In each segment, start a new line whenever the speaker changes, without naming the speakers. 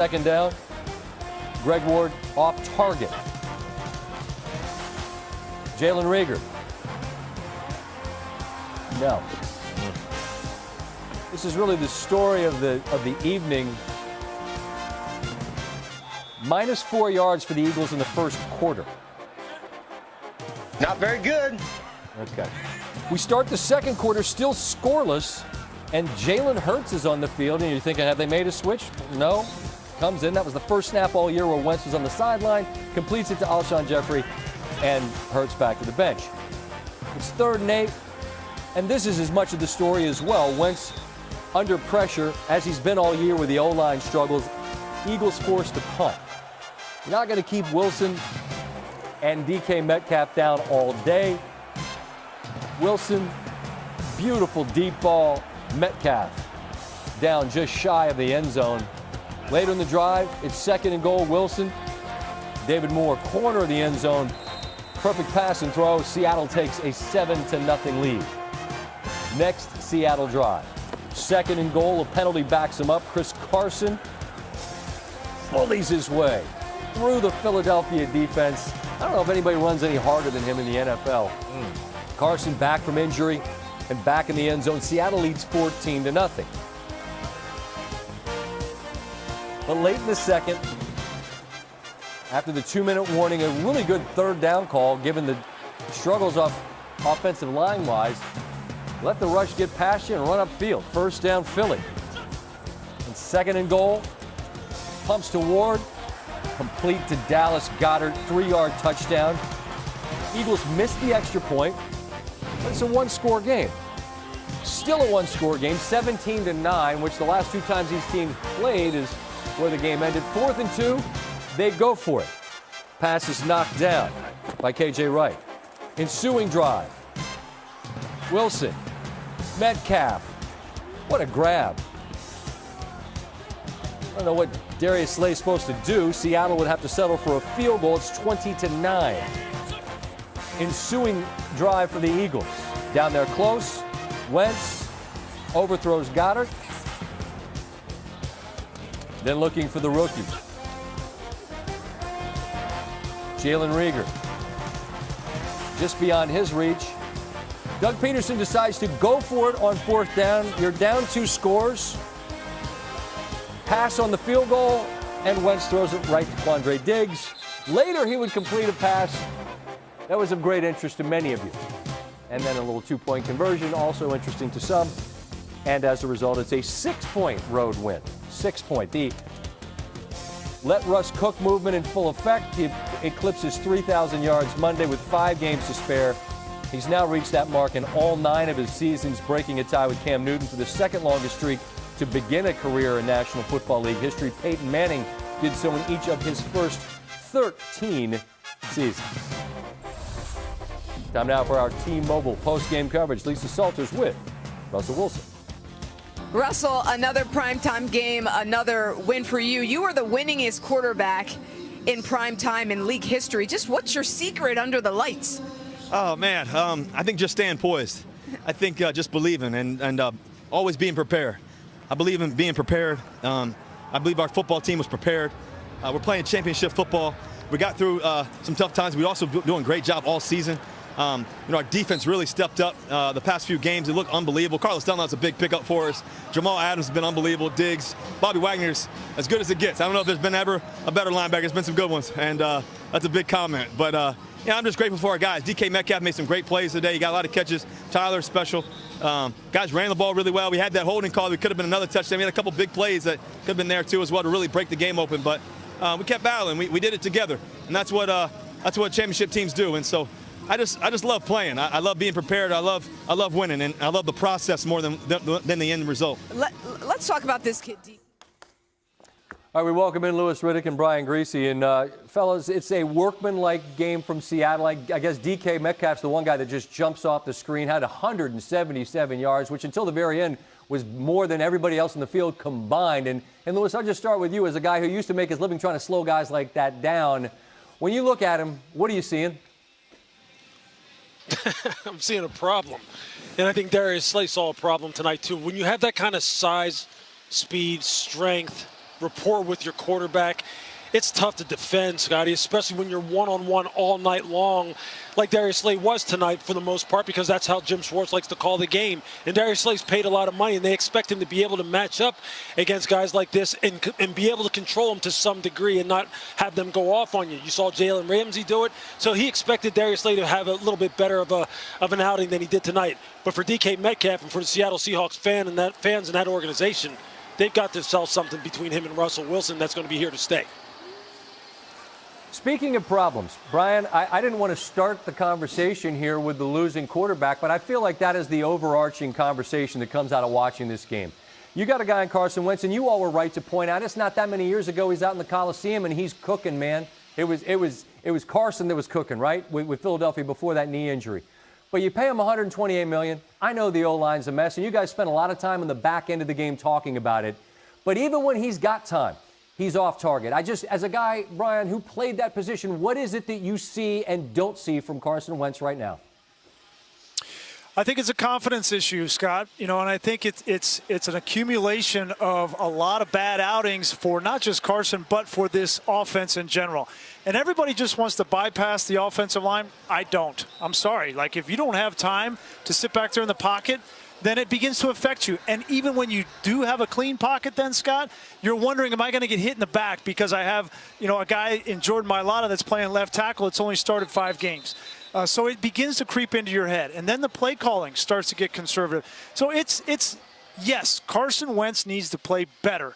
Second down. Greg Ward off target. Jalen Reagor. No. This is really the story of the evening. Minus 4 yards for the Eagles in the first quarter.
Not very good.
Okay. We start the second quarter still scoreless, and Jalen Hurts is on the field, and you're thinking, have they made a switch? No. Comes in. That was the first snap all year where Wentz was on the sideline, completes it to Alshon Jeffrey, and Hurts back to the bench. It's 3rd and 8, and this is as much of the story as well. Wentz under pressure, as he's been all year with the O-line struggles. Eagles forced to punt. You're not going to keep Wilson and DK Metcalf down all day. Wilson, beautiful deep ball. Metcalf down just shy of the end zone. Later in the drive, it's 2nd and goal. Wilson, David Moore, corner of the end zone. Perfect pass and throw. Seattle takes a 7-0 lead. Next Seattle drive. 2nd and goal. A penalty backs him up. Chris Carson bullies his way through the Philadelphia defense. I don't know if anybody runs any harder than him in the NFL. Carson back from injury and back in the end zone. Seattle leads 14-0. But late in the second, after the 2-minute warning, a really good 3rd down call given the struggles off offensive line-wise. Let the rush get past you and run upfield. 1st down, Philly. And 2nd and goal. Pumps to Ward. Complete to Dallas Goedert. 3-yard touchdown. Eagles missed the extra point. But it's a 1-score game. Still a 1-score game. 17-9, which the last 2 times these teams played is where the game ended. 4th and 2. They go for it. Pass is knocked down by K.J. Wright. Ensuing drive. Wilson. Metcalf. What a grab. I don't know what Darius Slay's supposed to do. Seattle would have to settle for a field goal. It's 20-9. Ensuing drive for the Eagles. Down there close. Wentz overthrows Goddard. Then looking for the rookie. Jalen Reagor. Just beyond his reach. Doug Peterson decides to go for it on 4th down. You're down 2 scores. Pass on the field goal, and Wentz throws it right to Quandre Diggs. Later, he would complete a pass that was of great interest to many of you. And then a little 2-point conversion, also interesting to some. And as a result, it's a 6-point road win. 6-point. The let Russ cook movement in full effect. He eclipses 3,000 yards Monday with 5 games to spare. He's now reached that mark in all 9 of his seasons, breaking a tie with Cam Newton for the 2nd longest streak to begin a career in National Football League history. Peyton Manning did so in each of his first 13 seasons. Time now for our T-Mobile post-game coverage. Lisa Salters with Russell Wilson.
Russell, another primetime game, another win for you. You are the winningest quarterback in primetime in league history. Just what's your secret under the lights?
Oh, man, I think just staying poised. I think just believing and always being prepared. I believe in being prepared. I believe our football team was prepared. We're playing championship football. We got through some tough times. We also doing a great job all season. Our defense really stepped up the past few games. It looked unbelievable. Carlos Dunlap's a big pickup for us. Jamal Adams has been unbelievable. Diggs, Bobby Wagner's as good as it gets. I don't know if there's been ever a better linebacker. There's been some good ones, and that's a big comment. But I'm just grateful for our guys. DK Metcalf made some great plays today. He got a lot of catches. Tyler, special. Guys ran the ball really well. We had that holding call. We could have been another touchdown. We had a couple big plays that could have been there too as well to really break the game open. But we kept battling. We did it together, and that's what championship teams do. And so I just love playing. I love being prepared. I love winning, and I love the process more than the end result.
Let's talk about this kid.
All right, we welcome in Louis Riddick and Brian Greasy. And, fellas, it's a workmanlike game from Seattle. I guess DK Metcalf's the one guy that just jumps off the screen, had 177 yards, which until the very end was more than everybody else in the field combined. And Louis, I'll just start with you as a guy who used to make his living trying to slow guys like that down. When you look at him, what are you seeing?
I'm seeing a problem. And I think Darius Slay saw a problem tonight, too. When you have that kind of size, speed, strength, rapport with your quarterback. It's tough to defend, Scotty, especially when you're one-on-one all night long, like Darius Slay was tonight for the most part, because that's how Jim Schwartz likes to call the game. And Darius Slay's paid a lot of money, and they expect him to be able to match up against guys like this and be able to control them to some degree and not have them go off on you. You saw Jalen Ramsey do it, so he expected Darius Slay to have a little bit better of an outing than he did tonight. But for DK Metcalf and for the Seattle Seahawks fans in that organization, they've got to sell something between him and Russell Wilson that's going to be here to stay.
Speaking of problems, Brian, I didn't want to start the conversation here with the losing quarterback, but I feel like that is the overarching conversation that comes out of watching this game. You got a guy in Carson Wentz, and you all were right to point out it's not that many years ago he's out in the Coliseum and he's cooking, man. It was Carson that was cooking, right, with Philadelphia before that knee injury. But you pay him $128 million. I know the O-line's a mess, and you guys spent a lot of time in the back end of the game talking about it. But even when he's got time, he's off target. As a guy, Brian, who played that position, what is it that you see and don't see from Carson Wentz right now?
I think it's a confidence issue, Scott. And I think it's an accumulation of a lot of bad outings for not just Carson, but for this offense in general. And everybody just wants to bypass the offensive line. I don't. I'm sorry. Like, if you don't have time to sit back there in the pocket, then it begins to affect you. And even when you do have a clean pocket then, Scott, you're wondering, am I going to get hit in the back because I have, a guy in Jordan Mailata that's playing left tackle that's only started 5 games. So it begins to creep into your head. And then the play calling starts to get conservative. So yes, Carson Wentz needs to play better.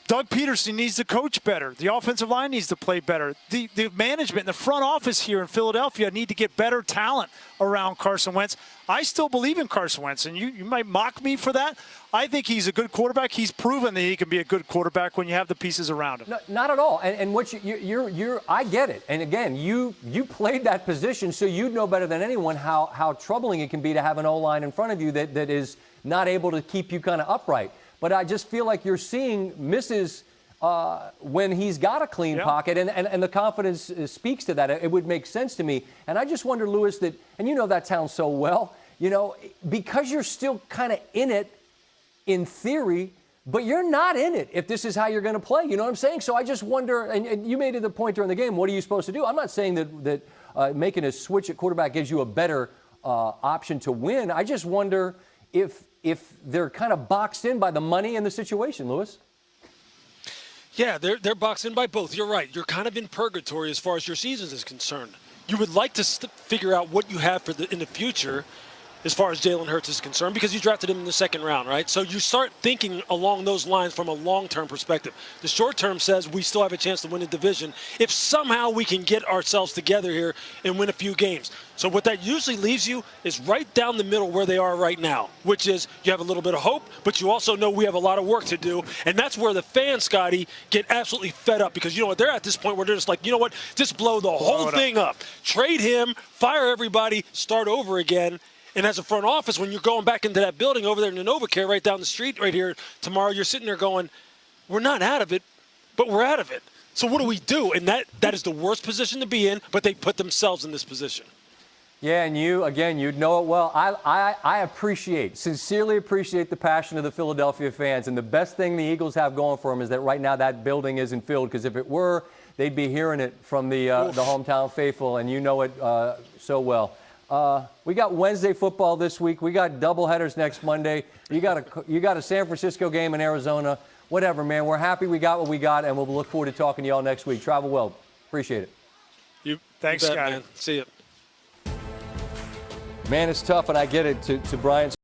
Doug Peterson needs to coach better. The offensive line needs to play better. The management, the front office here in Philadelphia need to get better talent around Carson Wentz. I still believe in Carson Wentz, and you might mock me for that. I think he's a good quarterback. He's proven that he can be a good quarterback when you have the pieces around him.
No, not at all. And what you're I get it. And again, you played that position, so you know better than anyone how troubling it can be to have an O-line in front of you that is not able to keep you kind of upright. But I just feel like you're seeing misses when he's got a clean pocket, and the confidence speaks to that. It would make sense to me. And I just wonder, Lewis, and you know that town so well, because you're still kind of in it in theory, but you're not in it if this is how you're going to play. You know what I'm saying? So I just wonder, and you made it the point during the game, what are you supposed to do? I'm not saying that making a switch at quarterback gives you a better option to win. I just wonder if they're kind of boxed in by the money and the situation, Lewis.
Yeah, they're boxed in by both. You're right. You're kind of in purgatory as far as your season is concerned. You would like to figure out what you have in the future as far as Jalen Hurts is concerned, because you drafted him in the 2nd round, right? So you start thinking along those lines from a long-term perspective. The short term says we still have a chance to win the division if somehow we can get ourselves together here and win a few games. So what that usually leaves you is right down the middle where they are right now, which is you have a little bit of hope, but you also know we have a lot of work to do. And that's where the fans, Scotty, get absolutely fed up, because, they're at this point where they're just like, you know what, just blow the whole thing up. Trade him, fire everybody, start over again. And as a front office, when you're going back into that building over there in the NovaCare right down the street right here tomorrow, you're sitting there going, we're not out of it, but we're out of it. So what do we do? And that is the worst position to be in, but they put themselves in this position.
Yeah, and you'd know it well. I sincerely appreciate the passion of the Philadelphia fans. And the best thing the Eagles have going for them is that right now that building isn't filled, because if it were, they'd be hearing it from the hometown faithful, and you know it so well. We got Wednesday football this week. We got doubleheaders next Monday. You got a San Francisco game in Arizona. Whatever, man. We're happy we got what we got, and we'll look forward to talking to you all next week. Travel well. Appreciate it.
Thanks, Scott.
Man. See you.
Man, it's tough, and I get it, to Brian's